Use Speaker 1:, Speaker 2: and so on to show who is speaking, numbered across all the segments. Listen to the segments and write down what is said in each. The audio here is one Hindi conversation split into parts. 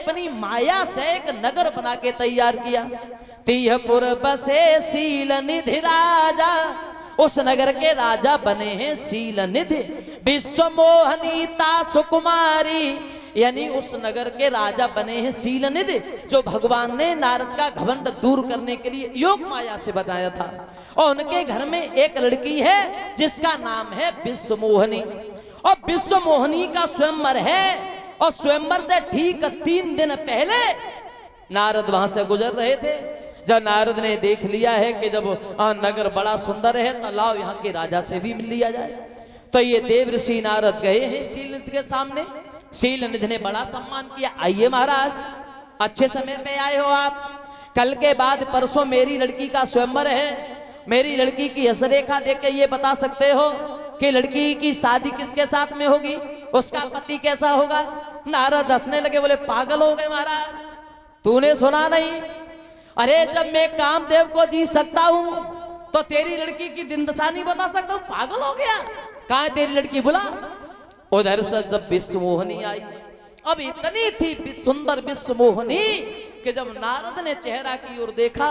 Speaker 1: अपनी माया से एक नगर बना के तैयार किया। तीहपुर बसे शील निधि राजा, उस नगर के राजा बने हैं शील निधि। विश्व मोहनीता सुकुमारी, यानी उस नगर के राजा बने हैं शील निधि, जो भगवान ने नारद का घमंड दूर करने के लिए योग माया से बताया था। और उनके घर में एक लड़की है जिसका नाम है विश्व मोहनी, और विश्व मोहनी का स्वयंवर है। और स्वयंवर से ठीक 3 दिन पहले नारद वहां से गुजर रहे थे। जब नारद ने देख लिया है कि जब नगर बड़ा सुंदर है तो लाओ यहाँ के राजा से भी मिल लिया जाए, तो ये देव ऋषि नारद गए हैं शील निधि के सामने। शील निधि ने बड़ा सम्मान किया। आइए महाराज, अच्छे समय पे आए हो आप। कल के बाद परसों मेरी लड़की का स्वयंवर है। मेरी लड़की की हस्तरेखा देख के ये बता सकते हो कि लड़की की शादी किसके साथ में होगी, उसका पति कैसा होगा। नारद हंसने लगे, बोले पागल हो गए महाराज, तूने सुना नहीं? अरे जब मैं कामदेव को जी सकता हूं तो तेरी लड़की की दिन दशा नहीं बता सकता हूं, पागल हो गया? कहां है तेरी लड़की, बुला। उधर से जब विश्व मोहनी आई, अब इतनी थी सुंदर विश्व मोहनी कि जब नारद ने चेहरा की ओर देखा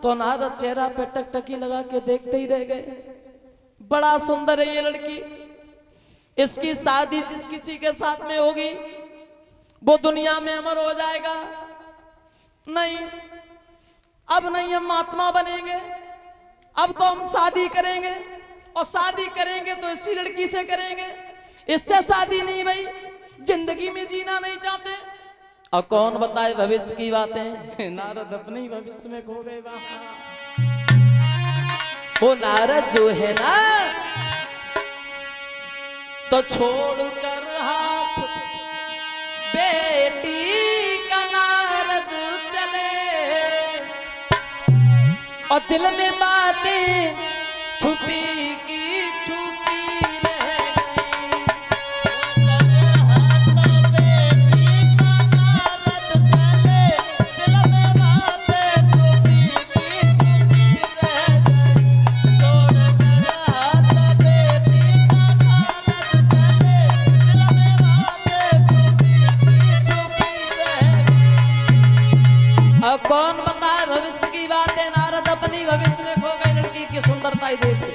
Speaker 1: तो नारद चेहरा पे टकटकी लगा के देखते ही रह गए। बड़ा सुंदर है ये लड़की, इसकी शादी जिस किसी के साथ में होगी वो दुनिया में अमर हो जाएगा। नहीं, अब नहीं हम महात्मा बनेंगे, अब तो हम शादी करेंगे, और शादी करेंगे तो इसी लड़की से करेंगे, इससे शादी नहीं भाई, जिंदगी में जीना नहीं चाहते। और कौन बताए भविष्य की बातें, नारद अपने ही भविष्य में खो गए। वो नारद जो है ना, तो छोड़ कर हाथ बेटी का नारद चले, और दिल में बातें छुपी की छुपी रह गई। बेटी का नारद चले, दिल में बातें छुपी की छुपी रह गई। छोड़ कर हाथ बेटी का नारद चले, दिल में बातें छुपी की छुपी रह गई। अब कौन बताए भविष्य की बातें, नारद अपनी भविष्य में खो गई लड़की की सुंदरता ही देख के।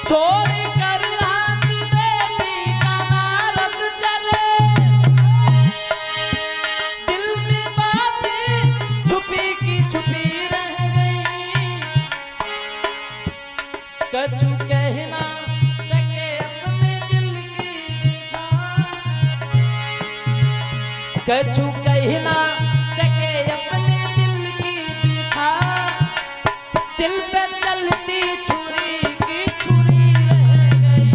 Speaker 1: छोड़ कर हाथ बेटी का नारद चले, दिल में बातें छुपी की छुपी रह गई। कछु कह ना सके अपने दिल की व्यथा, कछु कह ना सके अपने दिल की व्यथा, दिल पे चलती छुरी की छुरी रह गई।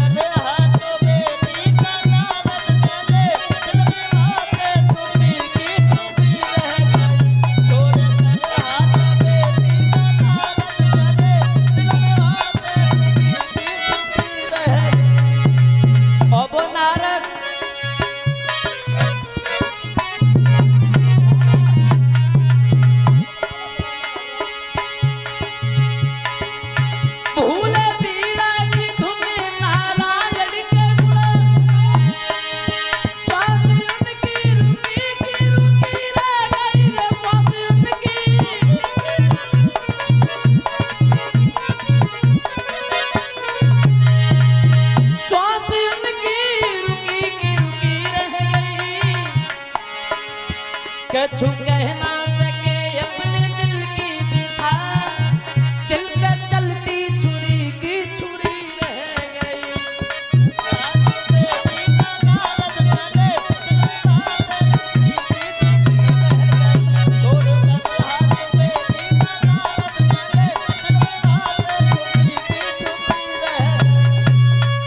Speaker 1: कर हाथ बेटी का नारद चले, दिल में बातें छुपी की छुपी रह गई। छोड़ कर हाथ बेटी का नारद चले, दिल में बातें छुपी की छुपी रह गई। और वो नारद कछु कह ना सके अपने दिल की व्यथा, दिल पे चलती छुरी की छुरी रह गई।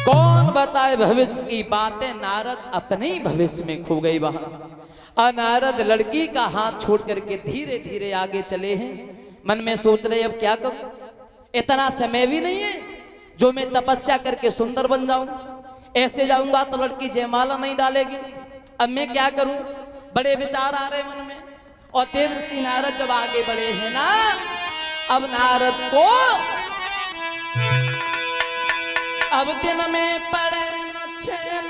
Speaker 1: कौन बताए भविष्य की बातें, नारद अपने ही भविष्य में खो गई वहां। नारद लड़की का हाथ छोड़ करके धीरे धीरे आगे चले हैं। मन में सोच रहे अब क्या करूं, इतना समय भी नहीं है जो मैं तपस्या करके सुंदर बन जाऊं। ऐसे जाऊंगा तो लड़की जयमाला नहीं डालेगी। अब मैं क्या करूं, बड़े विचार आ रहे मन में। और देव ऋषि नारद जब आगे बढ़े हैं ना, अब नारद को अब दिन में पड़े न चैन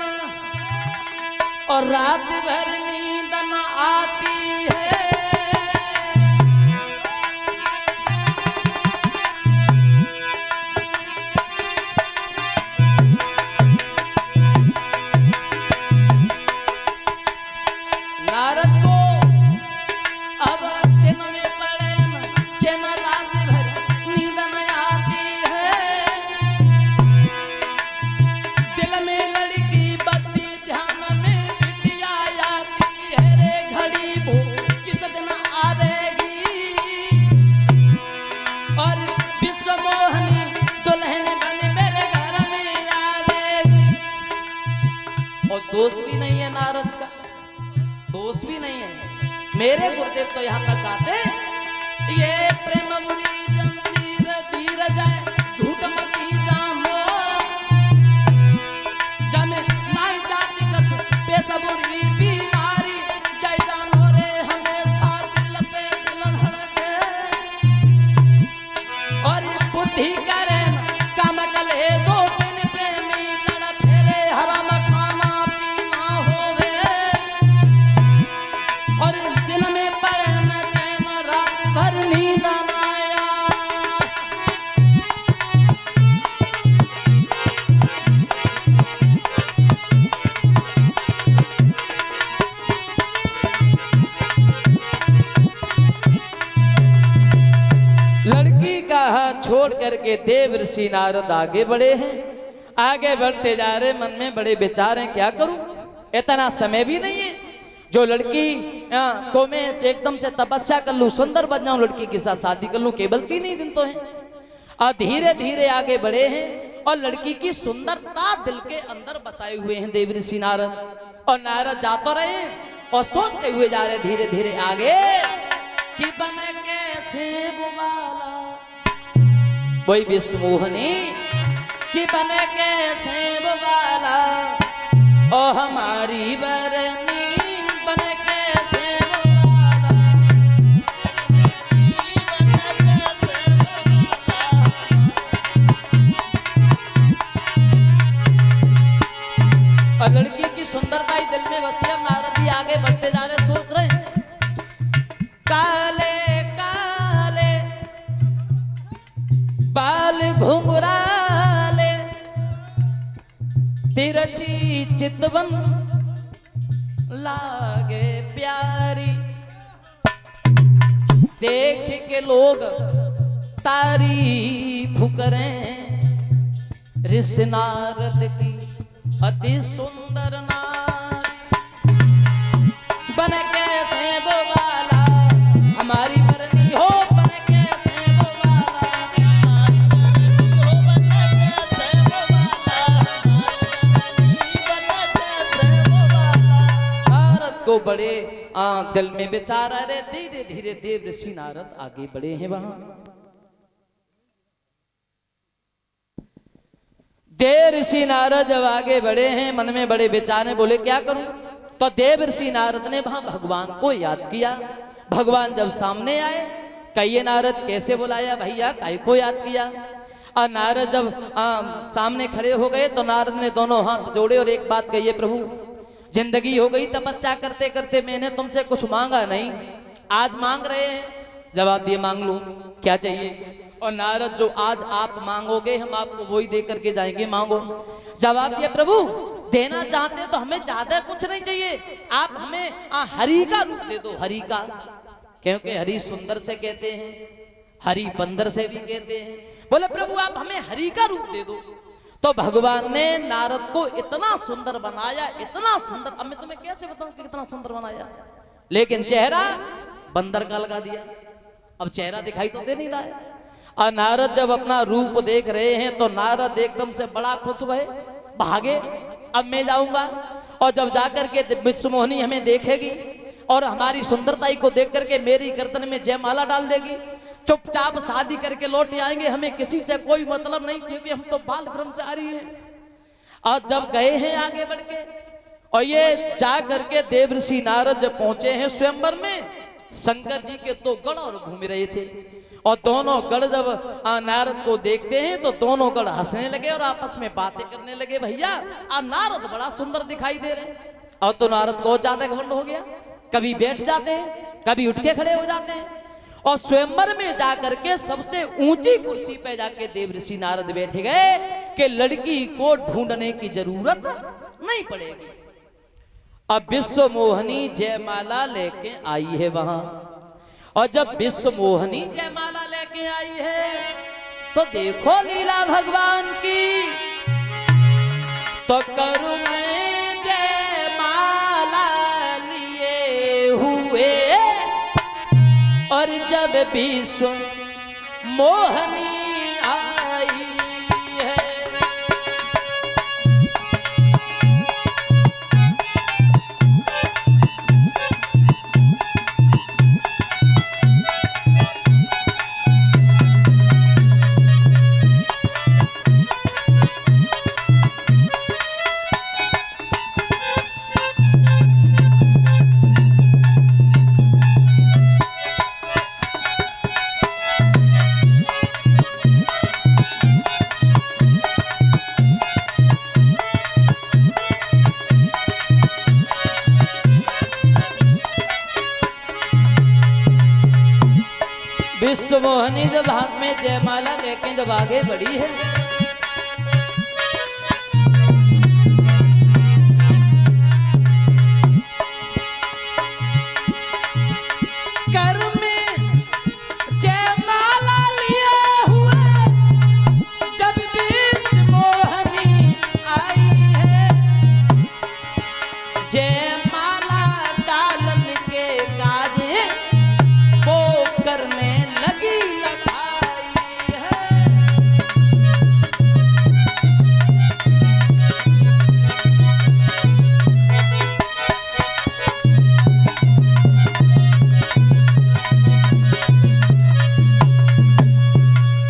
Speaker 1: और रात भर नींद न आती है। नारद को अब दिन में पड़े चैन रात भर नींद न आती है। दिल में लड़की बसी ध्यान में बिटिया आती है रे घड़ी वो किस दिन आवेगी और विश्व मोहनी दुल्हन बन मेरे घर में आवेगी। और दोष भी नहीं है नारद का, दोष भी नहीं है। मेरे गुरुदेव तो यहाँ तक आते ये प्रेम बुरी जंजीर वीर जाए झूठ मती जामो जमे नाई जाति कछ पेश बुरी बीमारी जय जानो रे हमेशा दिल पे दुल्हन के और बुद्धि करे काम कले जो बिन प्रेमी तड़ फेरे हराम खाना पीना होवे और दिन में पड़े न चैन रात भर नींद न आया। लड़की का हाथ छोड़ करके देव ऋषि नारद आगे बढ़े हैं। आगे बढ़ते जा रहे, मन में बड़े विचार हैं, क्या करूं, इतना समय भी नहीं है जो लड़की को मैं एकदम से तपस्या कर लूं, सुंदर बन जाऊं, लड़की के साथ शादी कर लूं, केवल 3 ही दिन तो है। और धीरे धीरे आगे बढ़े हैं और लड़की की सुंदरता दिल के अंदर बसाए हुए हैं देव ऋषि नारद। और नारद जाते रहे और सोचते हुए जा रहे धीरे धीरे आगे कि बन कैसे बुवाला वही विश्व मोहनी कि बन कैसे बुवाला ओ हमारी बरनी बन कैसे बुवाला। और लड़की की सुंदरता ही दिल में बसी। नारद जी आगे बढ़ते जा रहे, सोच रहे काले काले बाल घुंघराले तिरछी चितवन लागे प्यारी देख के लोग तारीफ करें ऋषि नारद की अति सुंदर नार बन कैसे बोवाला हमारी बरनी हो बन कैसे बोवाला। नारद को बड़े दिल में विचार आ रहे, धीरे धीरे देव ऋषि नारद आगे बढ़े हैं। वहां देव ऋषि नारद जब आगे बढ़े हैं, मन में बड़े विचार हैं, बोले क्या करूं। तो देव ऋषि नारद ने वहां भगवान को याद किया। भगवान जब सामने आए, कहिए नारद कैसे बुलाया भैया, काहे को याद किया। और नारद जब सामने खड़े हो गए तो नारद ने दोनों हाथ जोड़े और एक बात कही, प्रभु जिंदगी हो गई तपस्या करते करते, मैंने तुमसे कुछ मांगा नहीं, आज मांग रहे हैं, जवाब दिए मांग लो क्या चाहिए। और नारद जो आज आप मांगोगे हम आपको वही दे करके जाएंगे, मांगो। जवाब दिया प्रभु देना चाहते तो हमें ज्यादा कुछ नहीं चाहिए, आप हमें हरि का रूप दे दो, हरि का, क्योंकि हरि सुंदर से कहते हैं, हरि बंदर से भी कहते हैं। बोले प्रभु आप हमें हरि का रूप दे दो। तो भगवान ने नारद को इतना सुंदर बनाया, इतना सुंदर, अब मैं तुम्हें कैसे बताऊं कि कितना सुंदर बनाया, लेकिन चेहरा बंदर का लगा दिया, अब चेहरा दिखाई तो दे नहीं रहा है। और नारद जब अपना रूप देख रहे हैं तो नारद एकदम से बड़ा खुश हुए, भागे, अब मैं जाऊंगा। और जब जाकर के विश्व मोहनी हमें देखेगी और हमारी सुंदरताई को देख करके मेरी गर्दन में जयमाला डाल देगी, चुपचाप शादी करके लौट आएंगे, हमें किसी से कोई मतलब नहीं, क्योंकि हम तो बाल ब्रह्मचारी हैं। और जब गए हैं आगे बढ़ के, और ये जा करके देव ऋषि नारद जब पहुंचे हैं स्वयंवर में, शंकर जी के 2 गण और घूम रहे थे। और दोनों गढ़ जब नारद को देखते हैं तो दोनों गढ़ हंसने लगे और आपस में बातें करने लगे। भैया नारद बड़ा सुंदर दिखाई दे रहे। और तो नारद को ज्यादा घमंड हो गया, कभी बैठ जाते हैं, कभी उठ के खड़े हो जाते हैं। और स्वयंवर में जाकर के सबसे ऊंची कुर्सी पे जाके देवर्षि नारद बैठ गए कि लड़की को ढूंढने की जरूरत नहीं पड़ेगी। अब विश्व मोहनी जयमाला लेके आई है वहां, और जब विश्व मोहनी जयमाला लेके आई है तो देखो लीला भगवान की। तो करू में जयमाला लिए हुए, और जब विश्व मोहनी आई है। विश्व मोहनी जब हाथ में जयमाला लेके जब आगे बढ़ी है, कर में जयमाला लिए हुए जब विश्व मोहनी आई है। जयमाला डालन के काजे वो करने लगी लगाई है।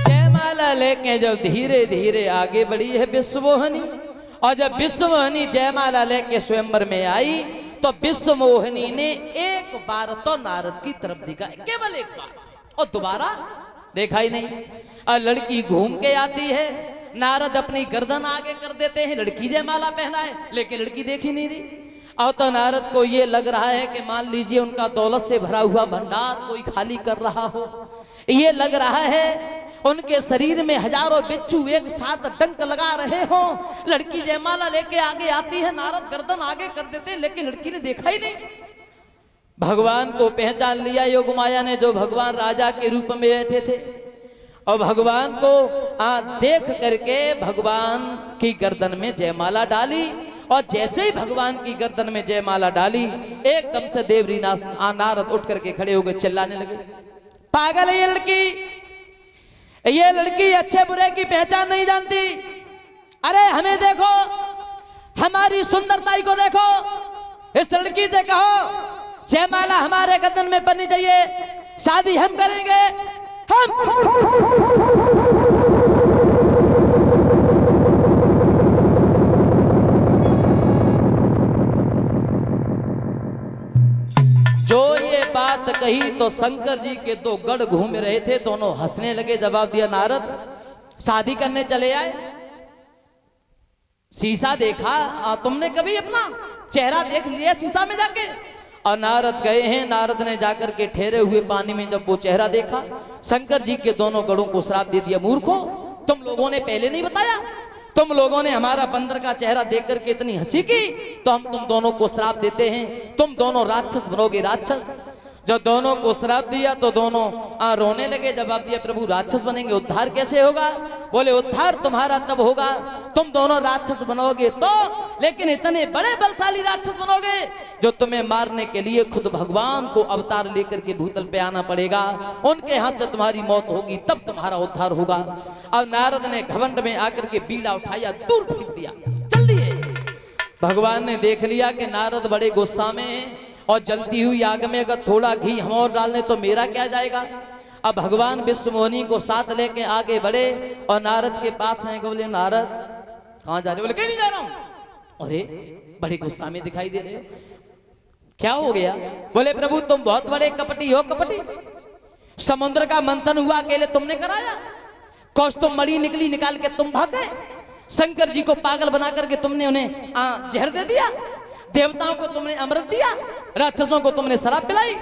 Speaker 1: जयमाला लेके जब धीरे धीरे आगे बढ़ी है विश्वमोहिनी, और जब विश्वमोहिनी जयमाला लेके स्वयंवर में आई तो विश्वमोहिनी ने एक बार तो नारद की तरफ देखा, केवल एक बार, और दोबारा देखा ही नहीं। और लड़की घूम के आती है, नारद अपनी गर्दन आगे कर देते हैं, लड़की जयमाला पहना है, लेकिन लड़की देख ही नहीं रही। और तो नारद को ये लग रहा है कि मान लीजिए उनका दौलत से भरा हुआ भंडार कोई खाली कर रहा हो, ये लग रहा है उनके शरीर में हजारों बिच्छू एक साथ डंक लगा रहे हो। लड़की जयमाला लेके आगे आती है, नारद गर्दन आगे कर देते हैं, लेकिन लड़की ने देखा ही नहीं। भगवान को पहचान लिया योग माया ने, जो भगवान राजा के रूप में बैठे थे, और भगवान को देख करके भगवान की गर्दन में जयमाला डाली। और जैसे ही भगवान की गर्दन में जयमाला डाली, एकदम से देवरी नारद उठ करके खड़े हो गए, चिल्लाने लगे, पागल है ये लड़की, ये लड़की अच्छे बुरे की पहचान नहीं जानती। अरे हमें देखो, हमारी सुंदरताई को देखो, इस लड़की से कहो जयमाला हमारे गर्दन में बननी चाहिए, शादी हम करेंगे। हम जो ये बात कही तो शंकर जी के दो गढ़ घूम रहे थे, दोनों हंसने लगे। जवाब दिया, नारद शादी करने चले आए, शीशा देखा? तुमने कभी अपना चेहरा देख लिया शीशा में जाके? और नारद गए हैं, नारद ने जाकर के ठहरे हुए पानी में जब वो चेहरा देखा, शंकर जी के दोनों गढ़ों को श्राप दे दिया, मूर्खों तुम लोगों ने पहले नहीं बताया, तुम लोगों ने हमारा बंदर का चेहरा देख करके इतनी हंसी की, तो हम तुम दोनों को श्राप देते हैं, तुम दोनों राक्षस बनोगे, राक्षस। जब दोनों को श्राप दिया तो दोनों रोने लगे। जवाब दिया, प्रभु राक्षस बनेंगे, उद्धार कैसे होगा? बोले, उद्धार तुम्हारा तब होगा तुम दोनों राक्षस बनोगे तो, लेकिन इतने बड़े बलशाली राक्षस बनोगे जो तुम्हें मारने के लिए खुद भगवान को अवतार लेकर के भूतल पे आना पड़ेगा, उनके हाथ से तुम्हारी मौत होगी, तब तुम्हारा उद्धार होगा। अब नारद ने घमंड में आकर के बीड़ा उठाया, दूर फेंक दिया, चल दिए। भगवान ने देख लिया कि नारद बड़े गुस्सा में हैं, और जलती हुई आग में अगर थोड़ा घी हम और डालने तो मेरा क्या जाएगा। अब भगवान विश्वमोहिनी को साथ लेके आगे बढ़े और नारद के पास में बोले, नारद कहाँ जा रहे हो? बोले, कहीं नहीं जा रहा हूं। अरे बड़े गुस्सा में दिखाई दे रहे हो, क्या हो गया? बोले, प्रभु तुम बहुत बड़े कपटी हो, कपटी, समुद्र का मंथन हुआ अकेले तुमने कराया। कौस्तुभ मणि निकली, निकाल के तुम भागे। शंकर जी को पागल बना करके तुमने उन्हें जहर दे दिया। देवताओं को तुमने अमृत दिया, राक्षसों को तुमने शराब पिलाई।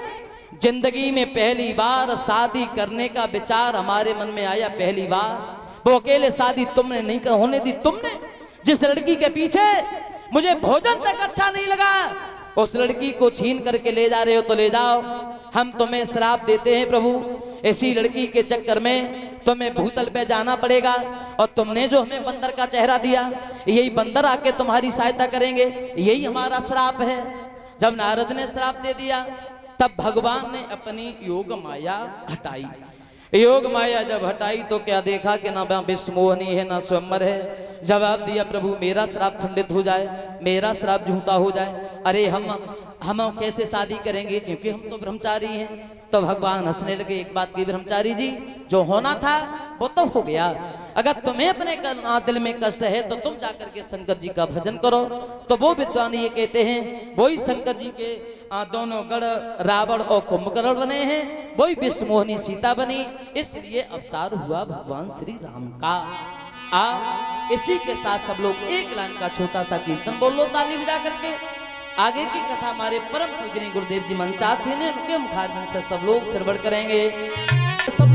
Speaker 1: जिंदगी में पहली बार शादी करने का विचार हमारे मन में आया, पहली बार। वो अकेले शादी तुमने नहीं होने दी। तुमने जिस लड़की के पीछे मुझे भोजन तक अच्छा नहीं लगा, उस लड़की को छीन करके ले जा रहे हो तो ले जाओ, हम तुम्हें श्राप देते हैं प्रभु। ऐसी लड़की के चक्कर में तुम्हें भूतल पे जाना पड़ेगा। और तुमने जो हमें बंदर का चेहरा दिया, यही बंदर आके तुम्हारी सहायता करेंगे, यही हमारा श्राप है। जब नारद ने श्राप दे दिया, तब भगवान ने अपनी योग माया हटाई। योग माया जब हटाई तो क्या देखा कि ना विष्णु मोहनी है ना स्वयंवर है। जवाब दिया, प्रभु मेरा श्राप खंडित हो जाए, मेरा श्राप झूठा हो जाए। अरे हम कैसे शादी करेंगे, क्योंकि हम तो ब्रह्मचारी हैं। तो भगवान हंसने लगे, एक बात की ब्रह्मचारी जी, जो होना था वो तो हो गया। अगर तुम्हें अपने दिल में कष्ट है तो तुम जाकर के शंकर जी का भजन करो। तो वो विद्वान ये कहते हैं, वही शंकर जी के दोनों गढ़ रावण और कुंभकर्ण बने हैं, वही विष्णु मोहनी सीता बनी, इसलिए अवतार हुआ भगवान श्री राम का। इसी के साथ सब लोग एक लाइन का छोटा सा कीर्तन बोलो ताली बजा करके। आगे की कथा हमारे परम पूजनीय गुरुदेव जी मंचासी ने, उनके मुखारबिंद से सब लोग श्रवण करेंगे। सब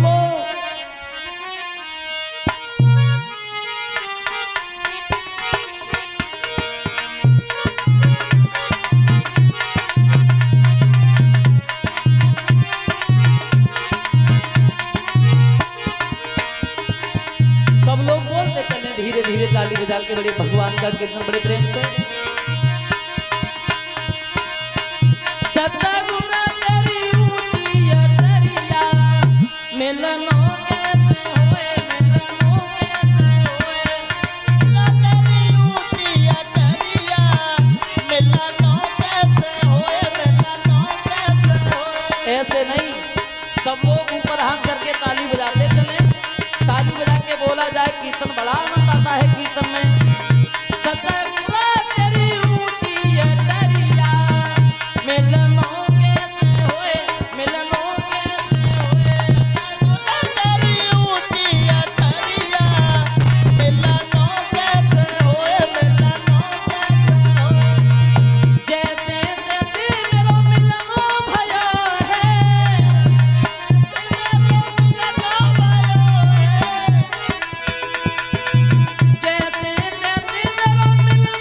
Speaker 1: लोग बोलते चले धीरे धीरे ताली बजा के, बड़े भगवान का कीर्तन बड़े प्रेम से। सतगुरु तेरी ऊंची अटरिया, मिलनो कैसे होए, मिलनो कैसे होए।
Speaker 2: तेरी ऊंची अटरिया, मिलनो कैसे होए, मिलनो कैसे होए।
Speaker 1: ऐसे नहीं, सब लोग ऊपर हाथ करके ताली बजाते चले। ताली बजा के बोला जाए कीर्तन, बड़ा आनंद आता है कीर्तन में। सतगुरु तेरी ऊंची अटरिया, मिलनो कैसे होए, मिलनो कैसे होए।
Speaker 2: सतगुरु तेरी ऊंची अटरिया, मिलनो कैसे होए, मिलनो कैसे होए।
Speaker 1: जैसे जैसे मेरो मिलनो भयो है, जैसे जैसे मेरो मिलनो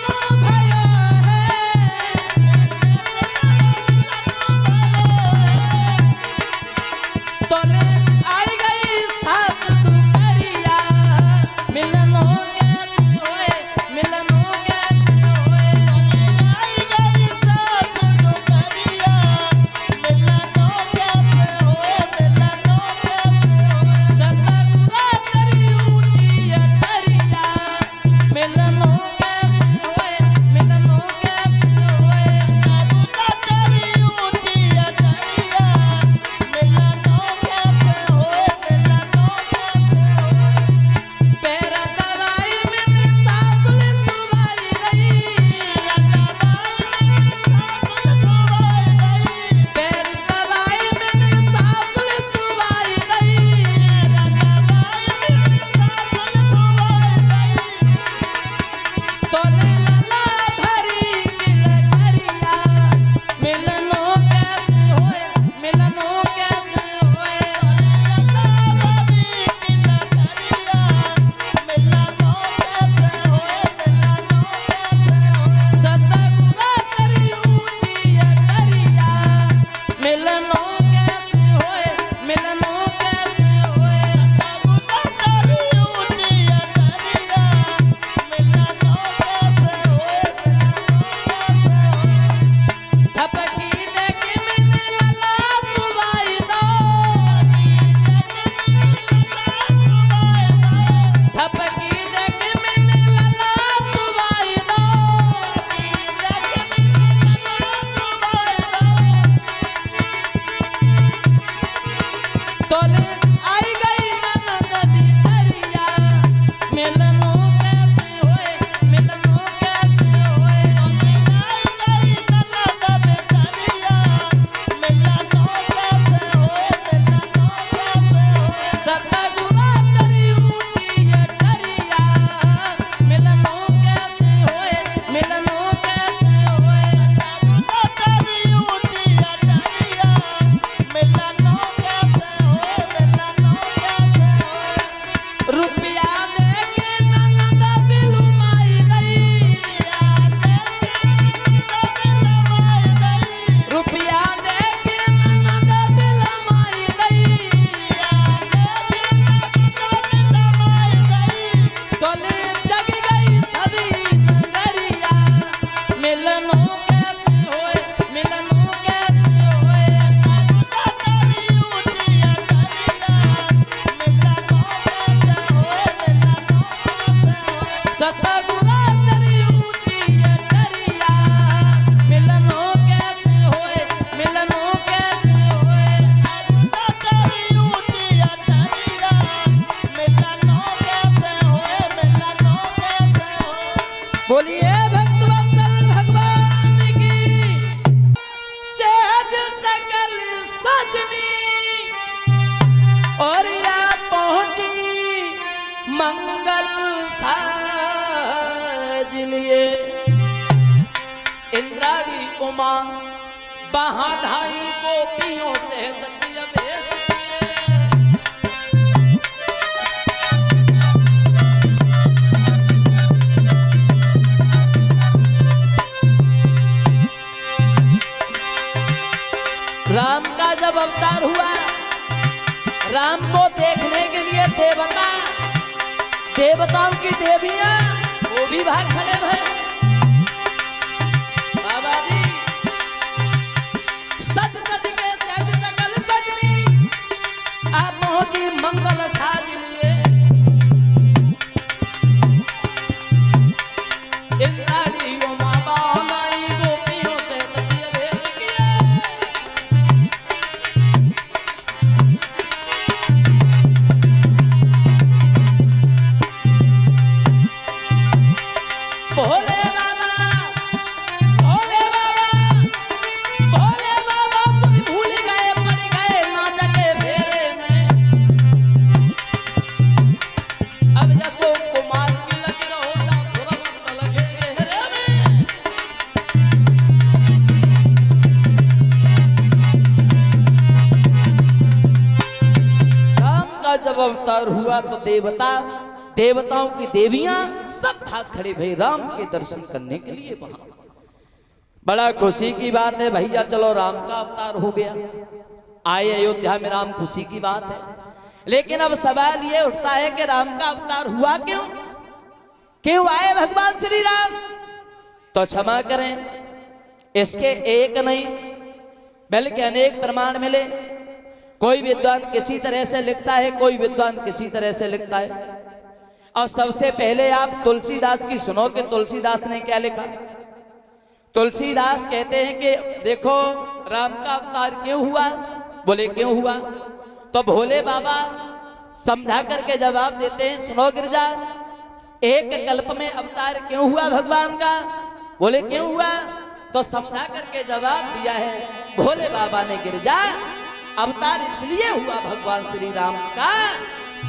Speaker 1: इंद्राणी उमा वहां धाई गोपियों से दतिया भेष राम का जब अवतार हुआ, राम को देखने के लिए देवताओं की देवियां वो भी भाग खड़े भय। बाबा जी सज सज के सज सकल सजनी आप पहुंची मंगल साज लिए। इंद्राणी उमा बालाई गोपियों से दतिया भेष किए। भोले बाबा सुन भूल गए पड़ गए नाच के फेरे में। अब यशो कुमार की लगी रहो जा सुरभक्त लगे घेरे में। राम का जब अवतार हुआ तो देवताओं की देवियां सब भाग खड़े भई राम के दर्शन करने के लिए। वहां बड़ा खुशी की बात है भैया, चलो राम का अवतार हो गया, आए अयोध्या में राम, खुशी की बात है। लेकिन अब सवाल ये उठता है कि राम का अवतार हुआ क्यों आए भगवान श्री राम? तो क्षमा करें, इसके एक नहीं बल्कि अनेक प्रमाण मिले। कोई विद्वान किसी तरह से लिखता है, कोई विद्वान किसी तरह से लिखता है। और सबसे पहले आप तुलसीदास की सुनो कि तुलसीदास ने क्या लिखा। तुलसीदास कहते हैं कि देखो राम का अवतार क्यों हुआ, बोले क्यों हुआ तो भोले बाबा समझा करके जवाब देते हैं। सुनो गिरजा, एक कल्प में अवतार क्यों हुआ भगवान का, बोले क्यों हुआ तो समझा करके जवाब दिया है भोले बाबा ने। गिरजा, अवतार इसलिए हुआ भगवान श्री राम का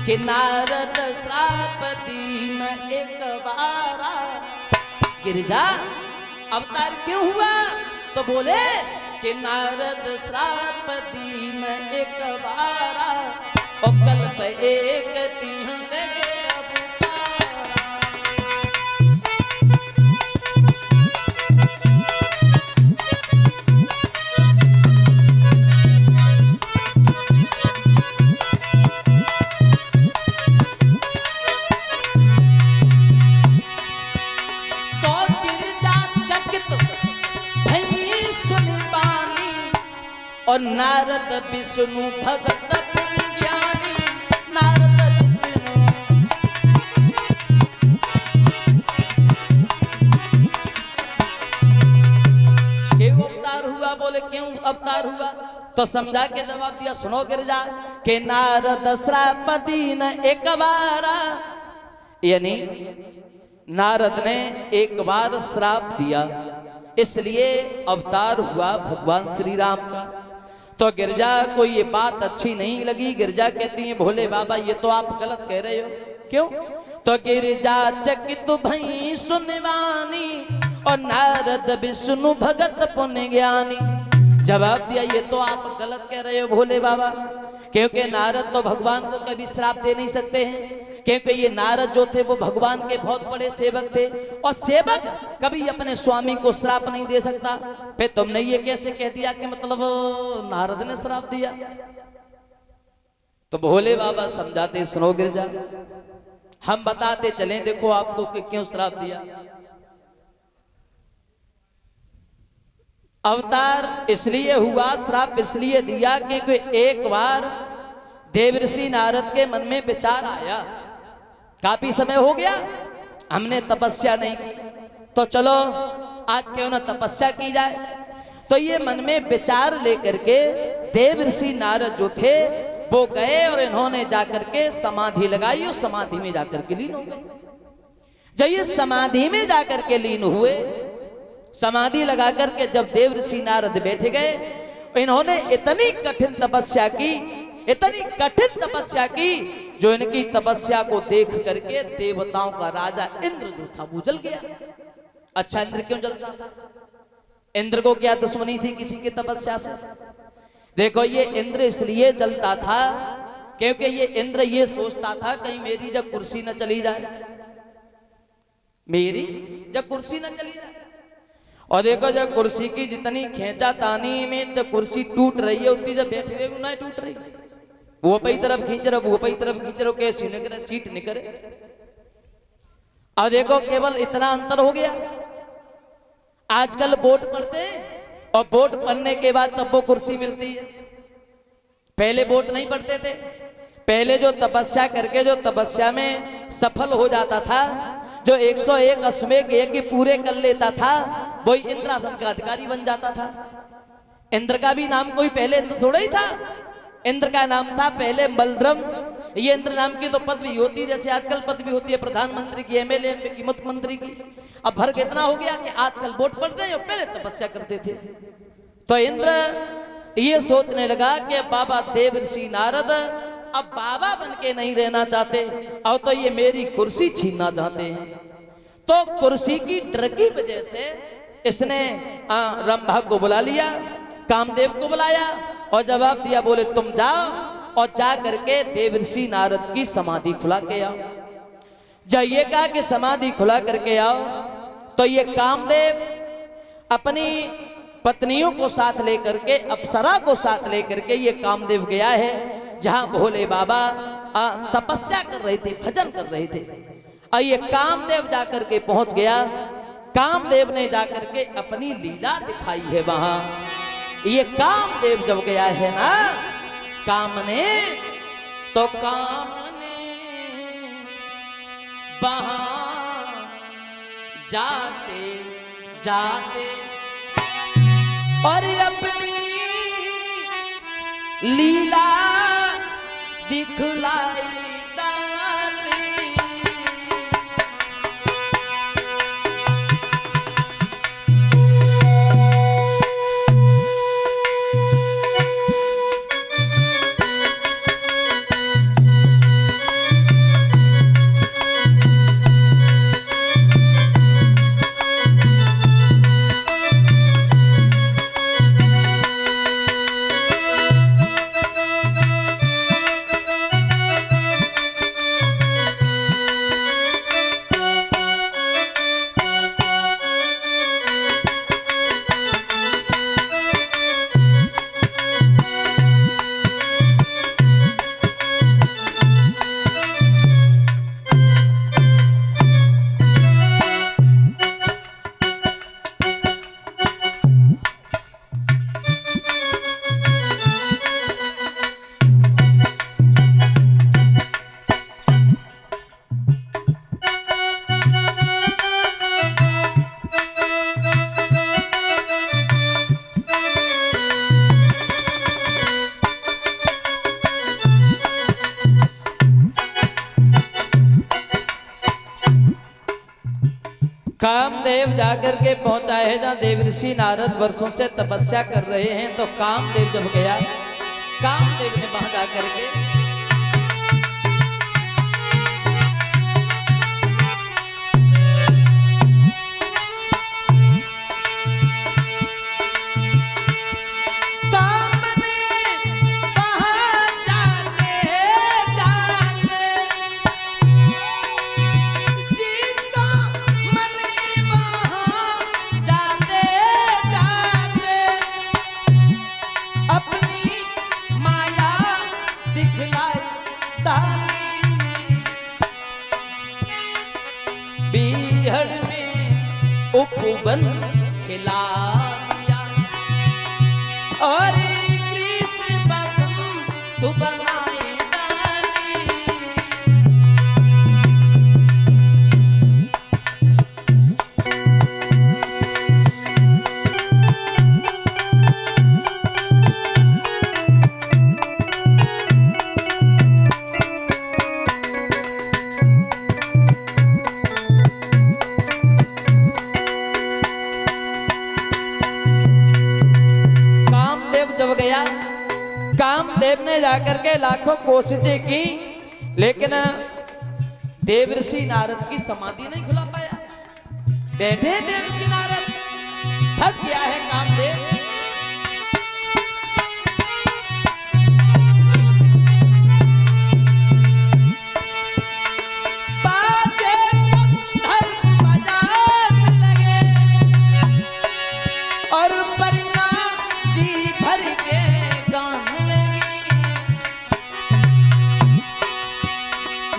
Speaker 1: कि नारद श्राप दीन एक बारा। गिरजा, अवतार क्यों हुआ तो बोले कि नारद श्राप दीन एक बारा और कल्प एक तिन्ह लगे अवतारा। और नारद विष्णु भगत ज्ञानी, नारद विष्णु क्यों अवतार हुआ, बोले क्यों अवतार हुआ तो समझा के जवाब दिया। सुनो गिरजा के नारद श्राप दीन एक बारा, यानी नारद ने एक बार श्राप दिया इसलिए अवतार हुआ भगवान श्री राम का। तो गिरजा को ये बात अच्छी नहीं लगी। गिरजा कहती है भोले बाबा ये तो आप गलत कह रहे हो। क्यों तो गिरजा चकित भई सुनवानी और नारद विष्णु भगत पुण्य ज्ञानी। जवाब दिया ये तो आप गलत कह रहे हो भोले बाबा, क्योंकि नारद तो भगवान को कभी श्राप दे नहीं सकते हैं, क्योंकि ये नारद जो थे वो भगवान के बहुत बड़े सेवक थे और सेवक कभी अपने स्वामी को श्राप नहीं दे सकता। फिर तुमने ये कैसे कह दिया कि मतलब नारद ने श्राप दिया। तो भोले बाबा समझाते, सुनो गिरजा हम बताते चलें, देखो आपको कि क्यों श्राप दिया। अवतार इसलिए हुआ, श्राप इसलिए दिया क्योंकि एक बार देवर्षि नारद के मन में विचार आया, काफी समय हो गया हमने तपस्या नहीं की, तो चलो आज क्यों ना तपस्या की जाए। तो ये मन में विचार लेकर के देवर्षि नारद जो थे वो गए और इन्होंने जाकर के समाधि लगाई और समाधि में जाकर के लीन हो गए। जब ये समाधि में जाकर के लीन हुए, समाधि लगा करके जब देवर्षि नारद बैठ गए, इन्होंने इतनी कठिन तपस्या की, इतनी कठिन तपस्या की, जो इनकी तपस्या को देख करके देवताओं का राजा इंद्र जो था वो जल गया। अच्छा इंद्र क्यों जलता था इंद्र को क्या दुश्मनी थी किसी की तपस्या से? देखो ये इंद्र इसलिए चलता था क्योंकि ये इंद्र ये सोचता था कहीं मेरी जब कुर्सी न चली जाए, मेरी जब कुर्सी न चली जाए। और देखो जब कुर्सी की जितनी खेचा तानी में जब कुर्सी टूट रही है उतनी जब बैठे हुए भी ना टूट रही, वो पई तरफ खींच रहे वो पई तरफ खींच रहे, कैसी न करे सीट नहीं करे। अब देखो केवल इतना अंतर हो गया, आजकल वोट पढ़ते और वोट पढ़ने के बाद तब वो कुर्सी मिलती है। पहले वोट नहीं पढ़ते थे, पहले जो तपस्या करके जो तपस्या में सफल हो जाता था, जो 101 अश्वमेध यज्ञ पूरे कर लेता था, वही इंद्रासन का अधिकारी बन जाता था। इंद्र का भी नाम कोई पहले इंद्र थोड़ा ही था, इंद्र का नाम था पहले बलद्रम। ये इंद्र नाम की तो पदवी होती है जैसे आजकल पदवी होती है प्रधानमंत्री की, एमएलए की, मुख्यमंत्री की। अब फर्क इतना हो गया कि आजकल वोट पढ़ते हैं और पहले तपस्या करते थे। तो इंद्र ये सोचने लगा कि बाबा देव ऋषि नारद अब बाबा बन के नहीं रहना चाहते और तो ये मेरी कुर्सी छीनना चाहते हैं। तो कुर्सी की डर की वजह से इसने रंभा को बुला लिया, कामदेव को बुलाया और जवाब दिया, बोले तुम जाओ और जा करके देवर्षि नारद की समाधि खुला के आओ। जब ये कहा कि समाधि खुला करके आओ तो ये कामदेव अपनी पत्नियों को साथ लेकर के, अप्सरा को साथ लेकर के ये कामदेव गया है जहां भोले बाबा तपस्या कर रहे थे, भजन कर रहे थे। और ये कामदेव जाकर के पहुंच गया, कामदेव ने जाकर के अपनी लीला दिखाई है वहां। ये कामदेव जब गया है ना कामने, तो कामने वहां जाते जाते और अपनी लीला दिखलाई डाली। कामदेव जाकर के पहुंचा है जहां देवर्षि नारद वर्षों से तपस्या कर रहे हैं। तो कामदेव जब गया, कामदेव ने वहां जाकर के उपवन खिला दिया और कृष्ण बसंत बनाए डाली। जब गया, कामदेव ने जाकर के लाखों कोशिशें की लेकिन देवर्षि नारद की समाधि नहीं खुला पाया। बैठे देवर्षि नारद थक गया है कामदेव। बाजे कंधर बजाने लगे और परियां जी भर के गाने लगी।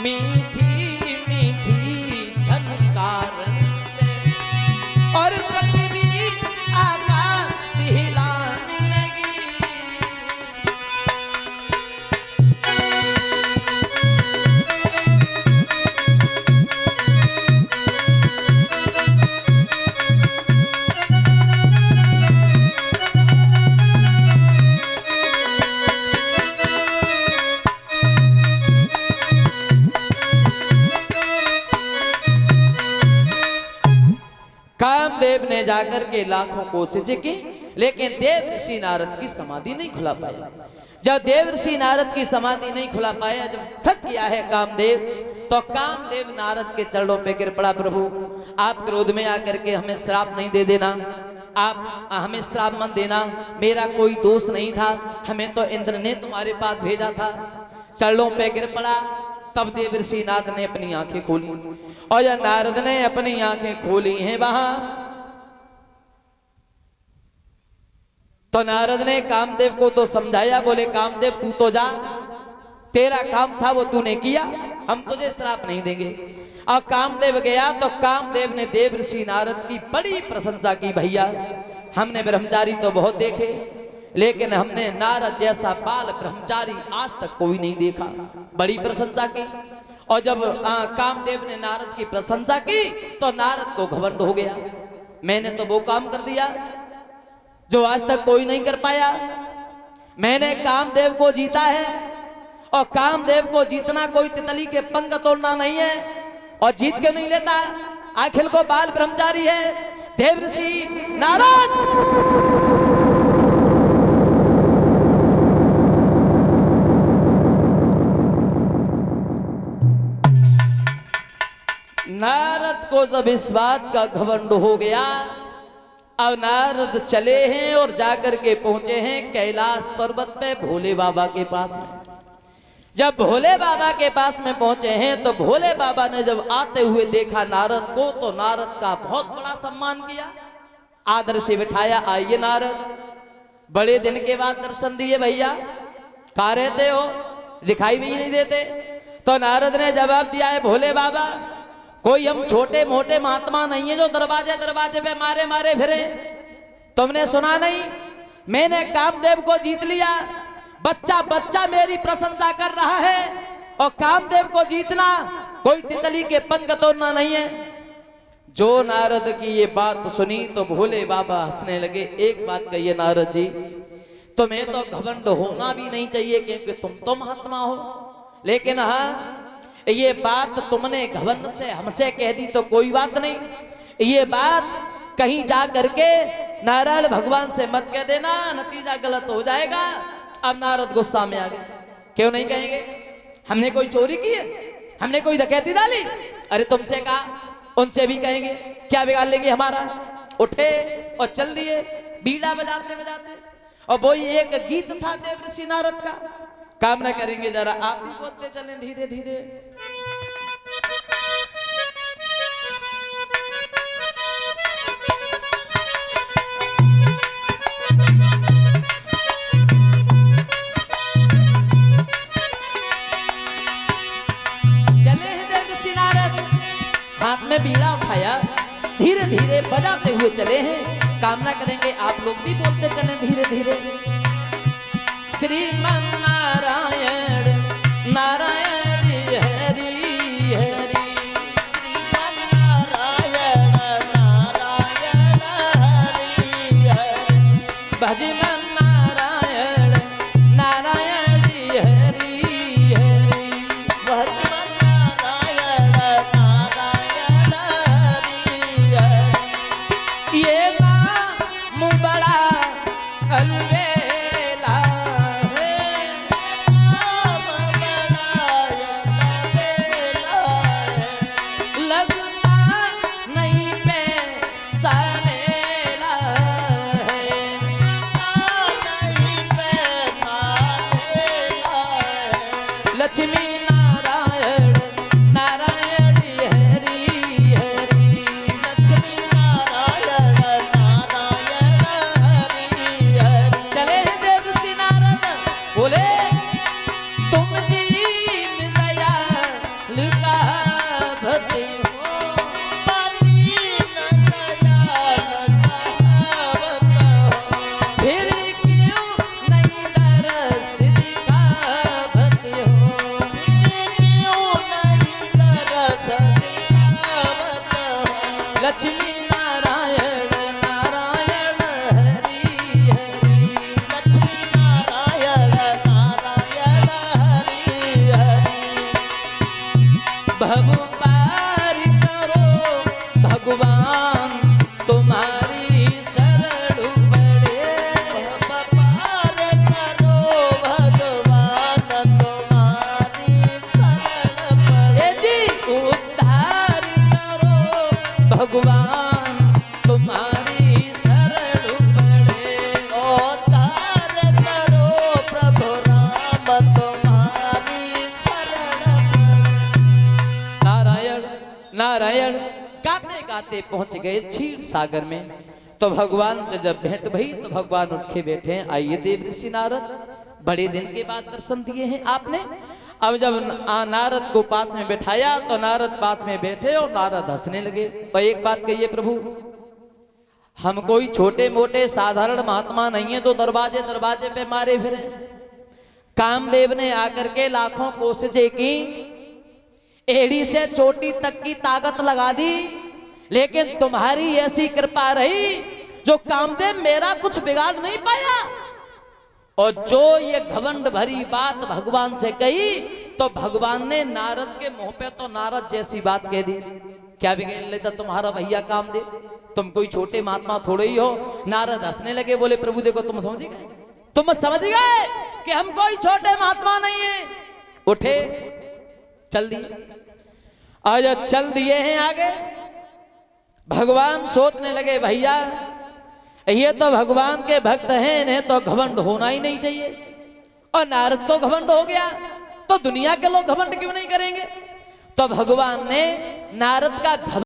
Speaker 1: मीठी मीठी झनकारन से और पृथ्वी आकाश हिलाने लगी। कामदेव ने जाकर के लाखों कोशिशें की, लेकिन देव ऋषि नारद की समाधि नहीं खुला पाया। जब देव ऋषि नारद की समाधि नहीं खुला पाया, जब थक गया है कामदेव, तो कामदेव नारद के चरणों पे गिर पड़ा। प्रभु, आप क्रोध में आकर के हमें श्राप नहीं दे देना, आप हमें श्राप मत देना, मेरा कोई दोष नहीं था, हमें तो इंद्र ने तुम्हारे पास भेजा था। चरणों पे गिर पड़ा। तब देव ऋषि नारद ने अपनी आंखें खोली, और जब नारद ने अपनी आंखें खोली हैं वहां, तो नारद ने कामदेव को तो समझाया, बोले कामदेव तू तो जा, तेरा काम था वो तूने किया, हम तुझे श्राप नहीं देंगे। और कामदेव गया तो कामदेव ने देव ऋषि नारद की बड़ी प्रशंसा की। भैया, हमने ब्रह्मचारी तो बहुत देखे, लेकिन हमने नारद जैसा बाल ब्रह्मचारी आज तक कोई नहीं देखा। बड़ी प्रशंसा की। और जब कामदेव ने नारद की प्रशंसा की तो नारद को घमंड हो गया, मैंने तो वो काम कर दिया जो आज तक कोई नहीं कर पाया। मैंने कामदेव को जीता है, और कामदेव को जीतना कोई तितली के पंख तोड़ना नहीं है। और जीत क्यों नहीं लेता? आखिर को बाल ब्रह्मचारी है देव ऋषि नारद। नारद को जब इस बात का घमंड हो गया, अब नारद चले हैं और जाकर के पहुंचे हैं कैलाश पर्वत पे भोले बाबा के पास में। जब भोले बाबा के पास में पहुंचे हैं तो भोले बाबा ने जब आते हुए देखा नारद को, तो नारद का बहुत बड़ा सम्मान किया, आदर से बिठाया। आइए नारद, बड़े दिन के बाद दर्शन दिए भैया, कहाँ रहते हो, दिखाई भी नहीं देते। तो नारद ने जवाब दिया है, भोले बाबा, कोई हम छोटे मोटे महात्मा नहीं है जो दरवाजे दरवाजे पे मारे मारे फिरे। तुमने सुना नहीं, मैंने कामदेव को जीत लिया, बच्चा बच्चा मेरी प्रशंसा कर रहा है। और कामदेव को जीतना कोई तितली के पंख तोड़ना नहीं है। जो नारद की ये बात सुनी तो भोले बाबा हंसने लगे। एक बात कहिए नारद जी, तुम्हें तो घमंड होना भी नहीं चाहिए क्योंकि तुम तो महात्मा हो, लेकिन हाँ, ये बात तुमने घमंड से हमसे कह दी तो कोई बात नहीं, ये बात कहीं जा करके नारायण भगवान से मत कह देना, नतीजा गलत हो जाएगा। अब नारद गुस्सा में आ गए, क्यों नहीं कहेंगे, हमने कोई चोरी की है, हमने कोई डकैती डाली? अरे तुमसे कहा, उनसे भी कहेंगे, क्या बिगाड़ लेंगे हमारा? उठे और चल दिए बीड़ा बजाते बजाते। और वो एक गीत था देव ऋषि नारद का, काम ना करेंगे, जरा आप भी बोलते चलें धीरे धीरे। चले हैं देव ऋषि नारद, हाथ में बीड़ा उठाया, धीरे धीरे बजाते हुए चले हैं। कामना करेंगे आप लोग भी बोलते चलें धीरे धीरे। श्रीमन नारायण नारायण हरि हरि,
Speaker 2: श्रीमन नारायण नारायण हरि हरि,
Speaker 1: भजमन नारायण नारायण हरि हरि,
Speaker 2: भजमन नारायण नारायण हरि हरि।
Speaker 1: ये नाम बड़ा अलबेला है,
Speaker 2: नाम बड़ा अलबेला है,
Speaker 1: लगता नहीं पे सनेला लक्ष्मी नारायण नारायण हरि हरि।
Speaker 2: लक्ष्मी नारायण नारायण हरि हरि।
Speaker 1: चले हैं देवर्षि नारद बोले तुम दीन दयाल कहावत हो।
Speaker 2: दीन दयाल कहावत हो।
Speaker 1: फिर क्यों नहीं दरस दिखावत हो।
Speaker 2: क्यों नहीं दरस दिखावत हो।
Speaker 1: लक्ष्मी नारायण नारायण हरि हरि।
Speaker 2: लक्ष्मी नारायण नारायण हरि हरि।
Speaker 1: भव पार करो भगवान तुम्हारी शरण पड़े।
Speaker 2: पार करो भगवान तुम्हारी शरण पड़े।
Speaker 1: ए जी उद्धार करो भगवान तुम्हारी शरण पड़े।
Speaker 2: उद्धार करो प्रभु राम तुम्हारी शरण पड़े।
Speaker 1: नारायण नारायण गाते गाते पहुंच गए क्षीर सागर में। तो भगवान से जब भेंट भई तो भगवान उठ के बैठे हैं। आइए देवर्षि नारद, बड़े दिन के बाद दर्शन दिए हैं आपने। अब जब नारद को पास में बैठाया तो नारद पास में बैठे और नारद हंसने लगे। और एक बात कहिए प्रभु, हम कोई छोटे मोटे साधारण महात्मा नहीं है तो दरवाजे दरवाजे पे मारे फिरे। कामदेव ने आकर के लाखों कोशिशें की, एड़ी से चोटी तक की ताकत लगा दी, लेकिन तुम्हारी ऐसी कृपा रही जो कामदेव मेरा कुछ बिगाड़ नहीं पाया। और जो ये घमंड भरी बात भगवान से कही तो भगवान ने नारद के मुंह पे तो नारद जैसी बात कह दी। क्या बिगाड़ लेता तुम्हारा भैया कामदेव, तुम कोई छोटे महात्मा थोड़े ही हो। नारद हंसने लगे, बोले प्रभु देखो तुम समझ गए, तुम समझ गए कि हम कोई छोटे महात्मा नहीं है। उठे चल दिए, आज चल दिए हैं आगे। भगवान सोचने लगे भैया ये तो भगवान के भक्त हैं, इन्हें तो घमंड होना ही नहीं चाहिए। और नारद को घमंड हो गया तो दुनिया के लोग घमंड क्यों नहीं करेंगे। तो भगवान ने नारद का